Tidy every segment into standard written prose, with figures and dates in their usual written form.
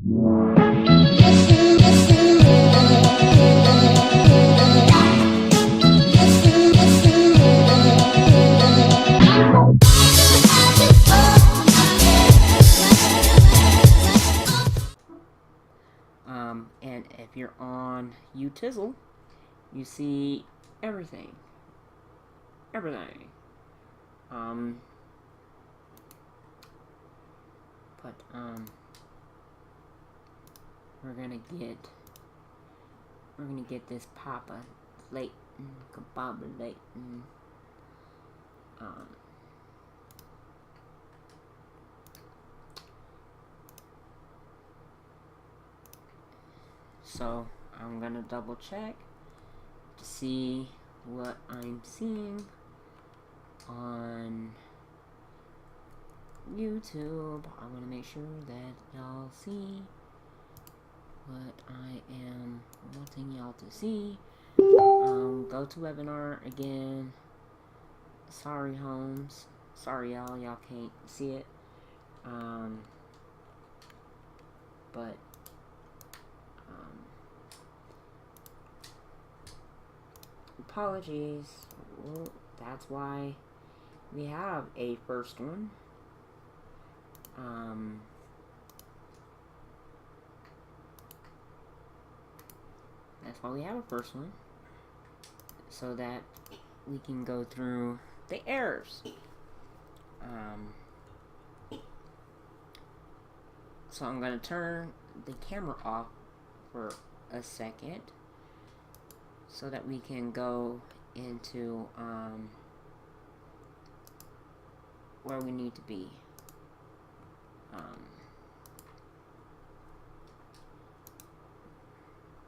And if you're on Utizzle, you see everything. Everything. Um, but, we're gonna get this Papa Layton, Kebaba Layton. Um, so I'm gonna double check to see what I'm seeing on YouTube. I want to make sure that y'all see what I am wanting y'all to see. Go to webinar again. Sorry, Holmes. Sorry, y'all can't see it. But apologies. Well, that's why we have a first one. That's why we have a first one, so that we can go through the errors. So I'm going to turn the camera off for a second so that we can go into where we need to be.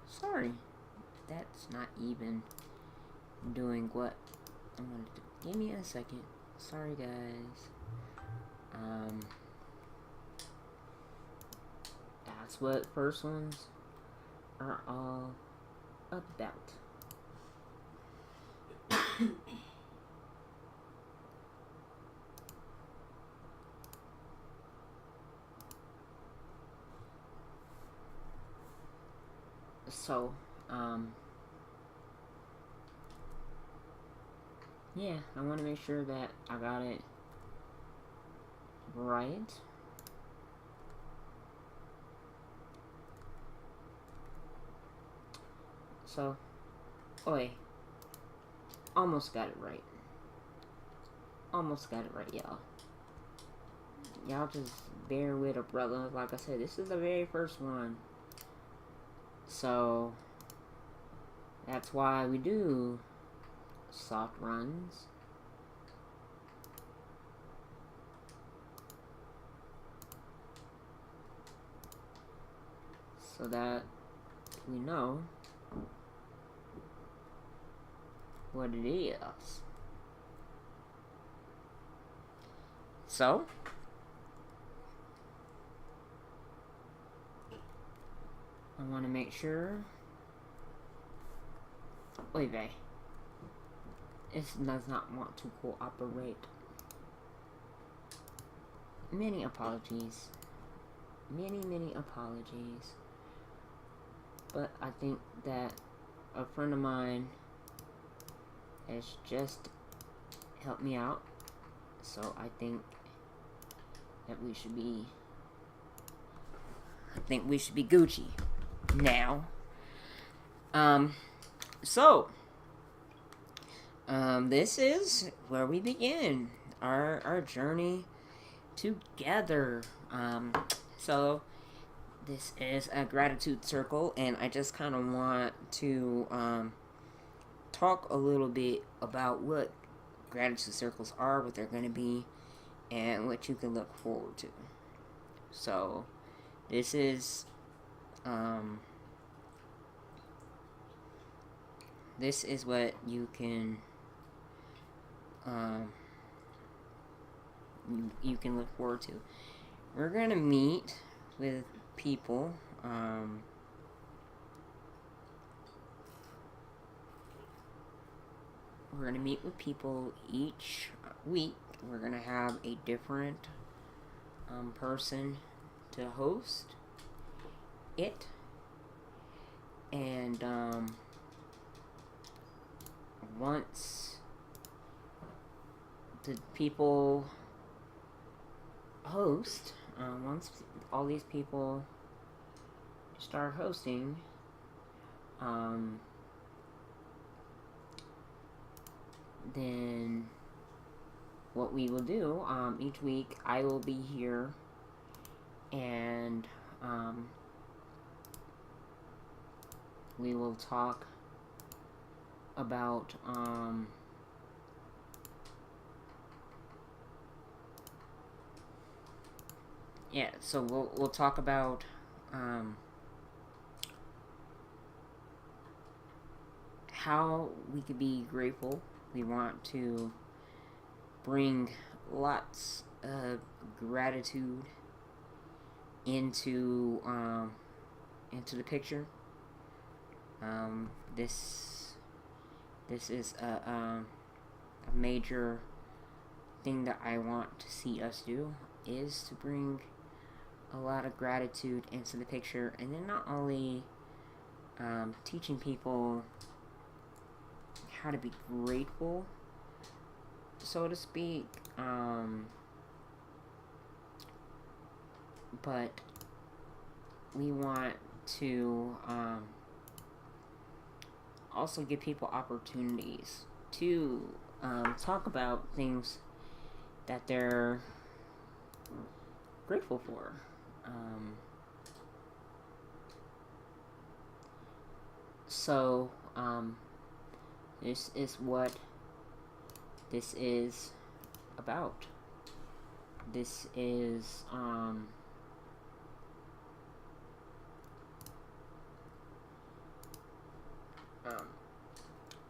Sorry, that's not even doing what I'm going to do. Give me a second. Sorry, guys. That's what first ones are all about. So, yeah, I want to make sure that I got it right. So, almost got it right. Almost got it right, y'all. Y'all just bear with a brother. Like I said, this is the very first one. So, that's why we do soft runs. So that we know what it is. So, I want to make sure. Wait, it does not want to cooperate. Many apologies. Many apologies. But I think that a friend of mine has just helped me out. So I think that we should be Gucci now. This is where we begin our journey together. So this is a gratitude circle, and I just kind of want to talk a little bit about what gratitude circles are, what they're going to be, and what you can look forward to. So this is what you can you can look forward to. We're going to meet with people we're going to meet with people each week. We're going to have a different person to host, it. And once the people host, once all these people start hosting, then what we will do, each week I will be here, and we will talk about so we'll talk about how we could be grateful. We want to bring lots of gratitude into the picture. This is a major thing that I want to see us do, is to bring a lot of gratitude into the picture, and then not only teaching people how to be grateful, so to speak, but we want to also give people opportunities to talk about things that they're grateful for. So this is what this is about. This is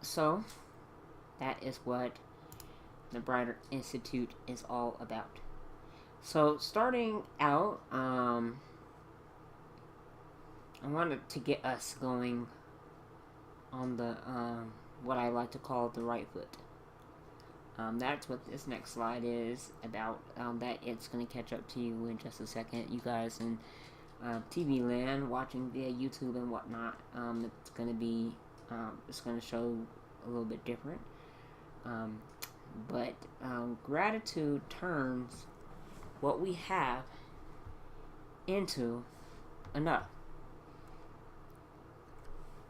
so that is what the Brighter Institute is all about. So starting out, I wanted to get us going on the what I like to call the right foot. That's what this next slide is about. That it's going to catch up to you in just a second. You guys in TV land watching via YouTube and whatnot. It's going to be it's going to show a little bit different. But gratitude turns what we have into enough.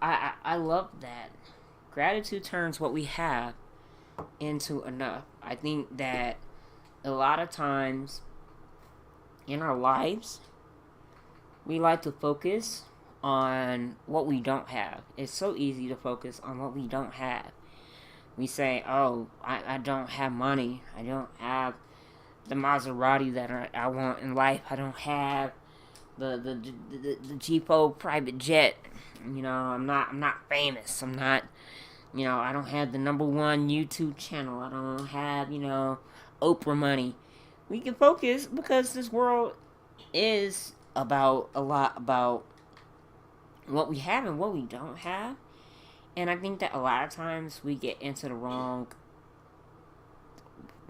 I love that. Gratitude turns what we have into enough. I think that a lot of times in our lives, we like to focus on what we don't have. It's so easy to focus on what we don't have. We say, oh, I don't have money. I don't have the Maserati that I want in life. I don't have the Jeepo private jet. You know, I'm not famous. I'm not, I don't have the #1 YouTube channel. I don't have, Oprah money. We can focus because this world is about a lot about what we have and what we don't have. And I think that a lot of times we get into the wrong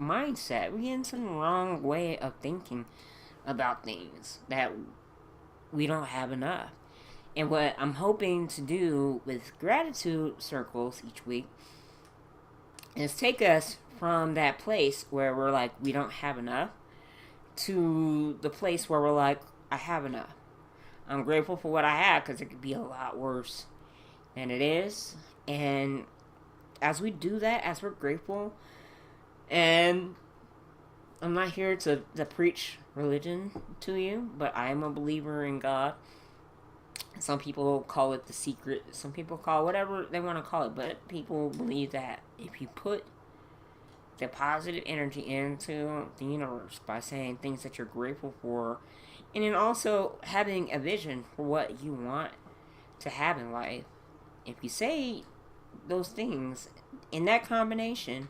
mindset. We get into the wrong way of thinking about things, that we don't have enough. And what I'm hoping to do with gratitude circles each week is take us from that place where we're like, we don't have enough, to the place where we're like, I have enough. I'm grateful for what I have, because it could be a lot worse than it is. And as we do that, as we're grateful, and I'm not here to preach religion to you, but I am a believer in God. Some people call it the secret. Some people call it whatever they want to call it. But people believe that if you put the positive energy into the universe by saying things that you're grateful for, and then also having a vision for what you want to have in life, if you say those things in that combination,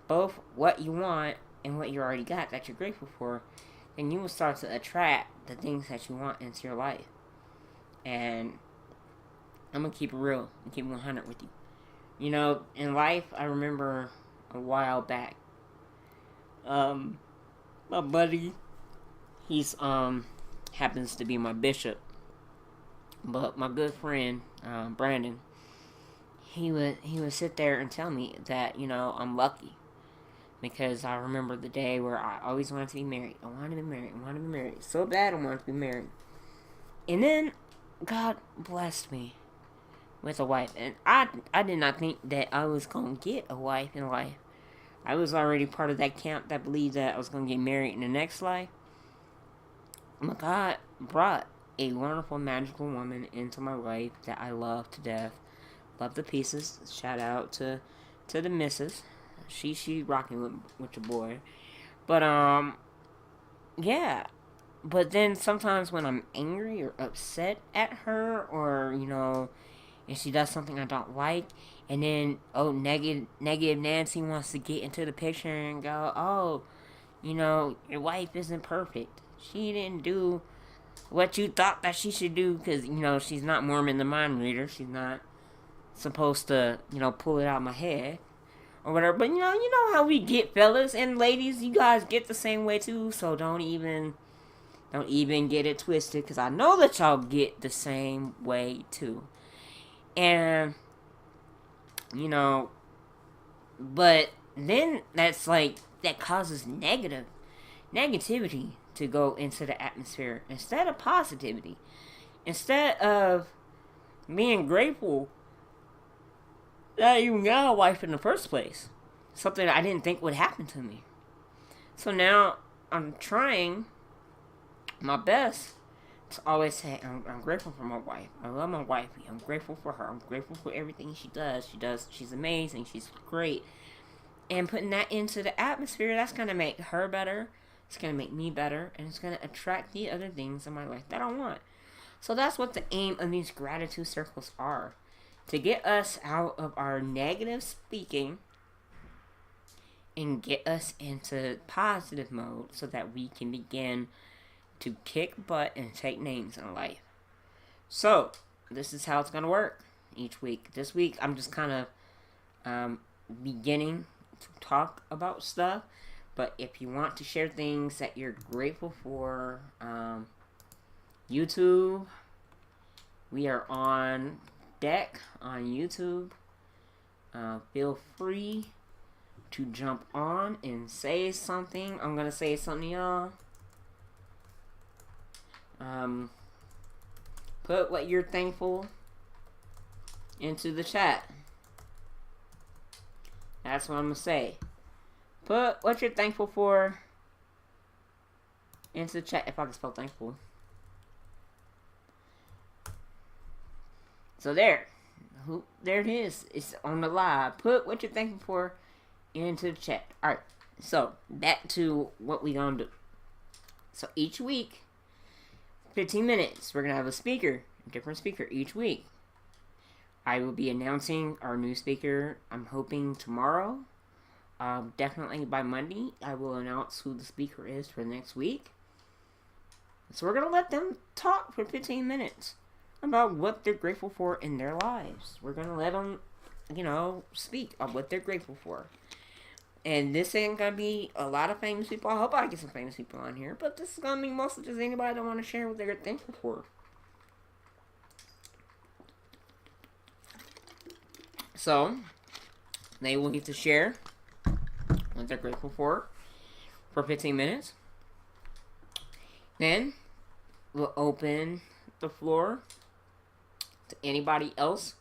both what you want and what you already got that you're grateful for, then you will start to attract the things that you want into your life. And I'm going to keep it real and keep it 100 with you. In life, I remember a while back, my buddy, he's happens to be my bishop. But my good friend, Brandon, he would sit there and tell me that, I'm lucky. Because I remember the day where I always wanted to be married. I wanted to be married. I wanted to be married. So bad I wanted to be married. And then God blessed me with a wife. And I did not think that I was going to get a wife in life. I was already part of that camp that believed that I was going to get married in the next life. But God brought a wonderful, magical woman into my life that I love to death. Love the pieces. Shout out to the missus. She rocking with your boy. But, yeah. But then sometimes when I'm angry or upset at her, or, if she does something I don't like, and then, negative Nancy wants to get into the picture and go, your wife isn't perfect. She didn't do what you thought that she should do, because, she's not Mormon the mind reader. She's not supposed to, pull it out of my head or whatever. But, you know how we get, fellas and ladies. You guys get the same way, too, so don't even get it twisted, because I know that y'all get the same way, too. And, but then that's like, that causes negativity to go into the atmosphere instead of positivity. Instead of being grateful that you got a wife in the first place. Something that I didn't think would happen to me. So now I'm trying my best to always say, I'm grateful for my wife. I love my wife. I'm grateful for her. I'm grateful for everything she does. She's amazing. She's great. And putting that into the atmosphere, that's going to make her better. It's going to make me better. And it's going to attract the other things in my life that I want. So that's what the aim of these gratitude circles are. To get us out of our negative speaking and get us into positive mode so that we can begin to kick butt and take names in life. So, this is how it's going to work each week. This week, I'm just kind of beginning to talk about stuff. But if you want to share things that you're grateful for, YouTube, we are on deck on YouTube. Feel free to jump on and say something. I'm going to say something, y'all. Put what you're thankful into the chat. That's what I'm going to say. Put what you're thankful for into the chat, if I can spell thankful. So there it is. It's on the live. Put what you're thankful for into the chat. Alright, so back to what we gonna do. So each week, 15 minutes, we're gonna have a different speaker each week. I will be announcing our new speaker, I'm hoping tomorrow. Definitely by Monday, I will announce who the speaker is for next week. So we're gonna let them talk for 15 minutes about what they're grateful for in their lives. We're gonna let them, speak of what they're grateful for. And this ain't gonna be a lot of famous people. I hope I get some famous people on here, but this is gonna be mostly just anybody that want to share what they're thankful for. So they will get to share what they're grateful for 15 minutes. Then we'll open the floor to anybody else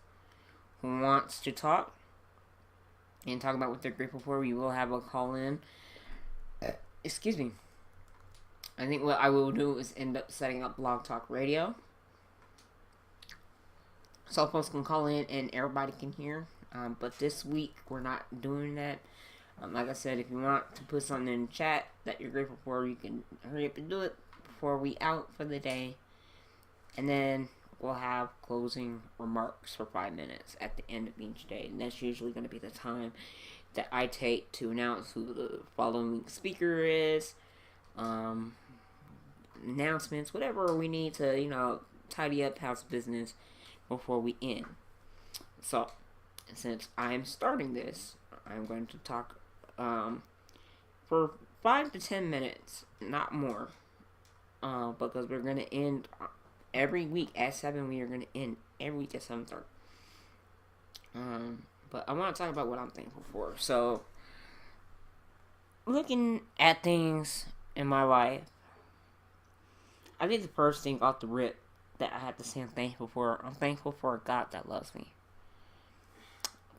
who wants to talk and talk about what they're grateful for. We will have a call in. Excuse me. I think what I will do is end up setting up Blog Talk Radio. So folks can call in and everybody can hear. But this week we're not doing that. Like I said, if you want to put something in the chat that you're grateful for, you can hurry up and do it before we out for the day. And then we'll have closing remarks for 5 minutes at the end of each day. And that's usually going to be the time that I take to announce who the following speaker is. Announcements, whatever we need to, tidy up house business before we end. So, since I'm starting this, I'm going to talk for 5 to 10 minutes, not more. Because we're going to end every week at 7, we are going to end every week at 7:30. But I want to talk about what I'm thankful for. So, looking at things in my life, I think the first thing off the rip that I have to say I'm thankful for a God that loves me.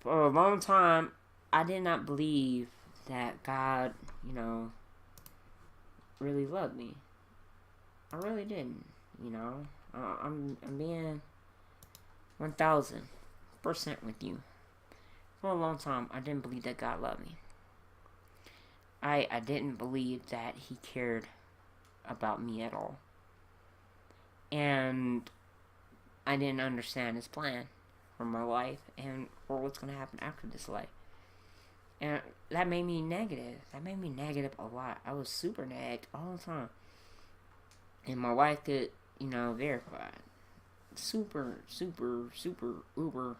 For a long time, I did not believe that God, really loved me. I really didn't, I'm being 1,000% with you. For a long time, I didn't believe that God loved me. I didn't believe that He cared about me at all. And I didn't understand His plan for my life and for what's going to happen after this life. And that made me negative. That made me negative a lot. I was super nagged all the time. And my wife could, verify. Super, super, super, uber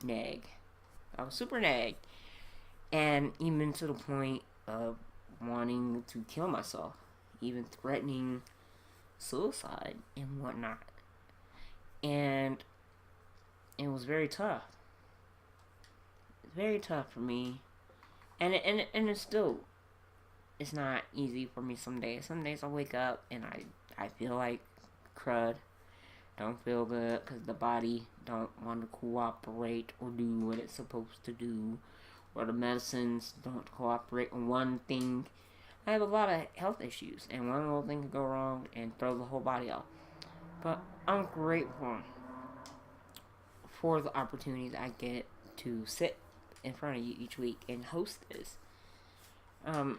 nag. I was super nagged. And even to the point of wanting to kill myself. Even threatening suicide and whatnot. And it was very tough. Very tough for me. And it's still, it's not easy for me some days. Some days I wake up and I feel like crud. Don't feel good because the body don't want to cooperate or do what it's supposed to do. Or the medicines don't cooperate on one thing. I have a lot of health issues. And one little thing can go wrong and throw the whole body off. But I'm grateful for the opportunities I get to sit in front of you each week and host this. I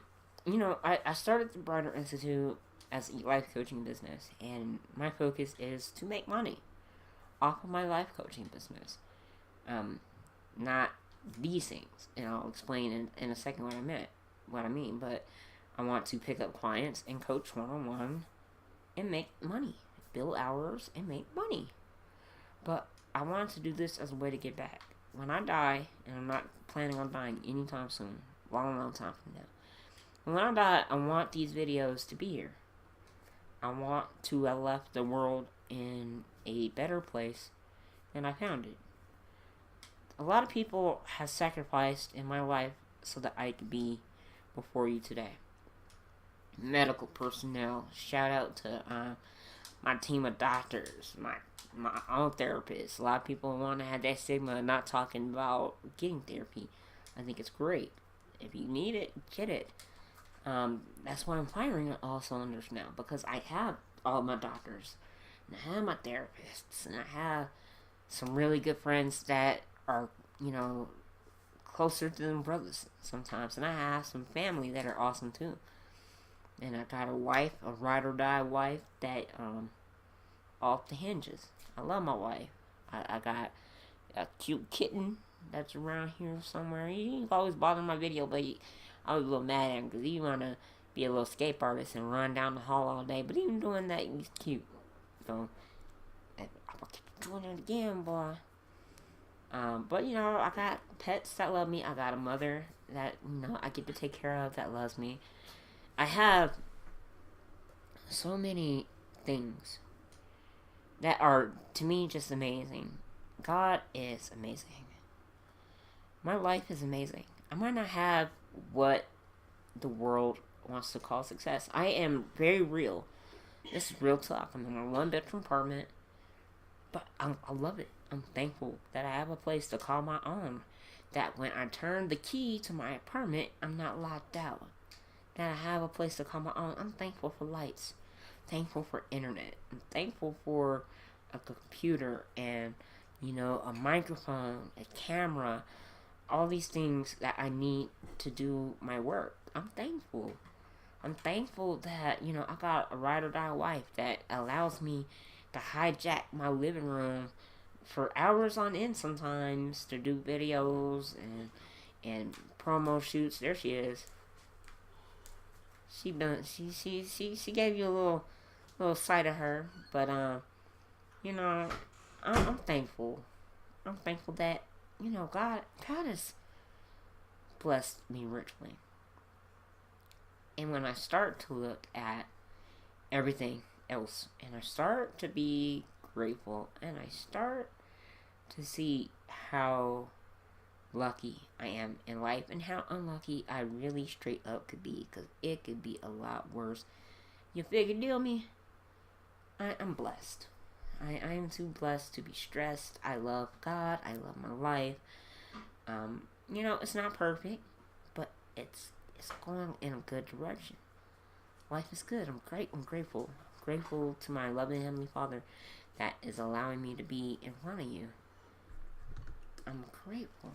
started the Brighter Institute as a life coaching business, and my focus is to make money off of my life coaching business. Not these things, and I'll explain in a second what I mean, but I want to pick up clients and coach one-on-one and make money, bill hours and make money. But I want to do this as a way to get back. When I die, and I'm not planning on dying anytime soon, long time from now. When I die, I want these videos to be here. I want to have left the world in a better place than I found it. A lot of people have sacrificed in my life so that I could be before you today. Medical personnel, shout out to my team of doctors, my own therapist. A lot of people want to have that stigma of not talking about getting therapy. I think it's great. If you need it, get it. That's why I'm firing on all cylinders now, because I have all my doctors, and I have my therapists, and I have some really good friends that are, closer to them brothers sometimes, and I have some family that are awesome too. And I got a wife, a ride or die wife that, off the hinges. I love my wife. I got a cute kitten that's around here somewhere. He's always bothering my video, but I was a little mad at him because he want to be a little escape artist and run down the hall all day. But even doing that, he's cute. So, I'm going to keep doing it again, boy. But, I got pets that love me. I got a mother that, I get to take care of that loves me. I have so many things that are, to me, just amazing. God is amazing. My life is amazing. I might not have what the world wants to call success. I am very real. This is real talk. I'm in a one-bedroom apartment, but I love it. I'm thankful that I have a place to call my own. That when I turn the key to my apartment, I'm not locked out. That I have a place to call my own. I'm thankful for lights. Thankful for internet. I'm thankful for a computer and, a microphone, a camera, all these things that I need to do my work. I'm thankful. I'm thankful that, I got a ride or die wife that allows me to hijack my living room for hours on end sometimes to do videos and promo shoots. There she is. She gave you a little sight of her, but I'm thankful. I'm thankful that God has blessed me richly. And when I start to look at everything else. And I start to be grateful, and I start to see how lucky I am in life and how unlucky I really straight up could be, because it could be a lot worse. You figure, deal me? I'm blessed. I am too blessed to be stressed. I love God. I love my life. It's not perfect, but it's going in a good direction. Life is good. I'm great. I'm grateful. Grateful to my loving Heavenly Father that is allowing me to be in front of you. I'm grateful.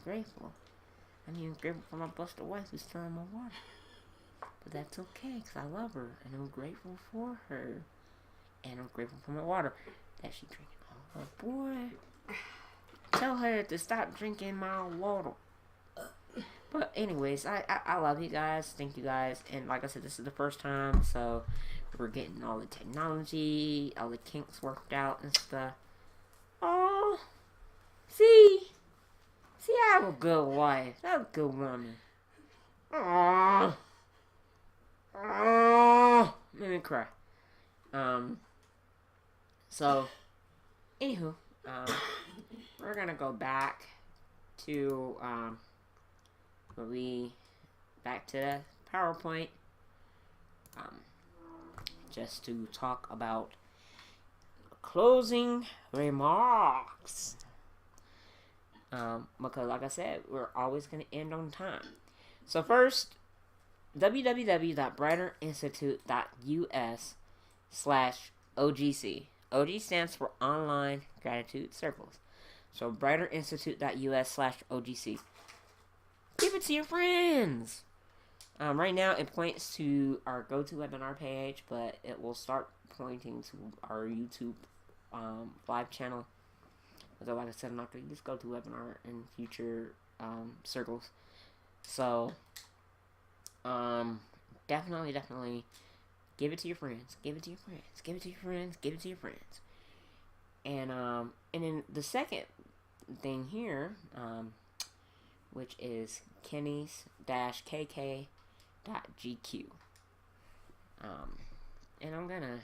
Grateful. I'm even grateful for my busted wife who's throwing my water. But that's okay, because I love her, and I'm grateful for her. And I'm grateful for my water that she's drinking. Oh, boy. Tell her to stop drinking my water. But anyways, I love you guys. Thank you guys. And like I said, this is the first time, so we're getting all the technology, all the kinks worked out and stuff. Oh, see, I have a good wife. I have a good woman. Oh, made me cry. So, anywho, we're gonna go back to back to the PowerPoint, just to talk about closing remarks. Because like I said, we're always going to end on time. So first, www.brighterinstitute.us/OGC. OG stands for Online Gratitude Circles. So brighterinstitute.us/OGC. Give it to your friends. Right now, it points to our GoToWebinar page, but it will start pointing to our YouTube live channel. So like I said, I'm not going to just GoToWebinar in future circles. So, definitely give it to your friends. Give it to your friends. Give it to your friends. Give it to your friends. And then the second thing here, which is Kenny's-KK.GQ. And I'm gonna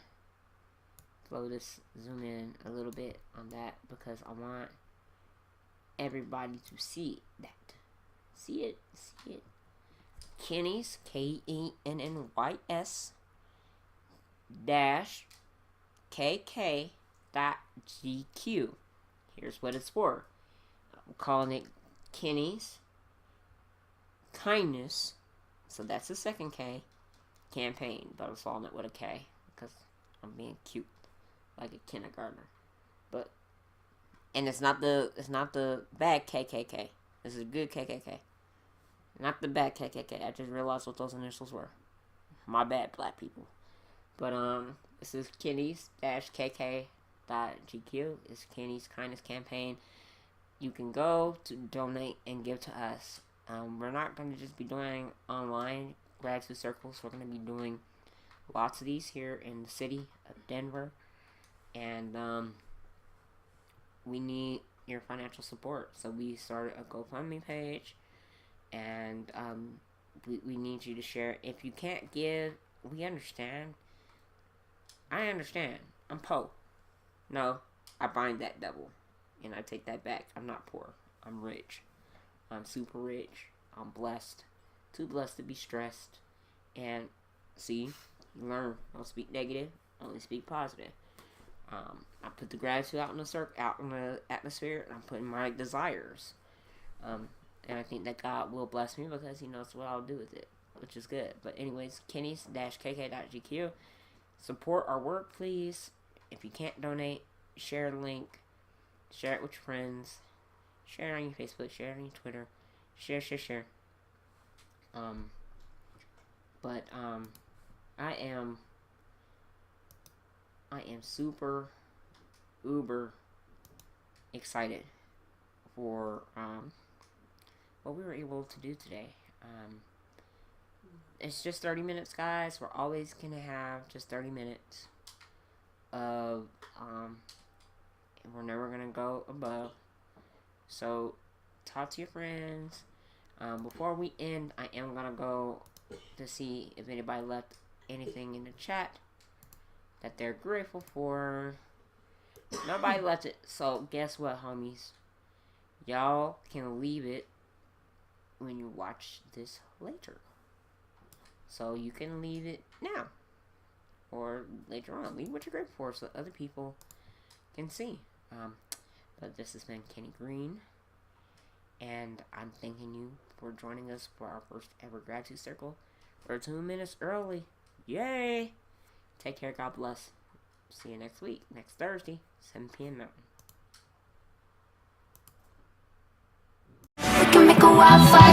zoom in a little bit on that because I want everybody to see that. See it. Kenny's, KENNYS -KK.GQ. Here's what it's for. I'm calling it Kenny's Kindness, so that's the second K, campaign, but I'm following it with a K because I'm being cute like a kindergartner. And it's not the bad KKK. This is a good KKK, not the bad KKK. I just realized what those initials were. My bad, black people. But this is Kenny's-KK.GQ. It's Kenny's Kindness campaign. You can go to donate and give to us. We're not going to just be doing online gratitude circles. We're going to be doing lots of these here in the city of Denver. And we need your financial support. So we started a GoFundMe page. And we need you to share. If you can't give, we understand. I understand. I'm poor. No, I bind that devil. And I take that back. I'm not poor. I'm rich. I'm super rich. I'm blessed. Too blessed to be stressed. And see, you learn. Don't speak negative. Only speak positive. I put the gratitude out in the atmosphere, and I'm putting my desires. And I think that God will bless me because He knows what I'll do with it, which is good. But anyways, Kenny's-KK.GQ. Support our work, please. If you can't donate, share the link. Share it with your friends. Share it on your Facebook. Share it on your Twitter. Share. I am super uber excited for what we were able to do today. It's just 30 minutes, guys. We're always gonna have just 30 minutes of we're never gonna go above. So talk to your friends. Before we end, I am gonna go to see if anybody left anything in the chat that they're grateful for. Nobody left it. So guess what, homies? Y'all can leave it when you watch this later. So you can leave it now. Or later on. Leave what you're grateful for so other people can see. But this has been Kenny Green. And I'm thanking you for joining us for our first ever gratitude circle. We're 2 minutes early. Yay! Take care. God bless. See you next week. Next Thursday. 7 p.m. Mountain. We can make a wildfire.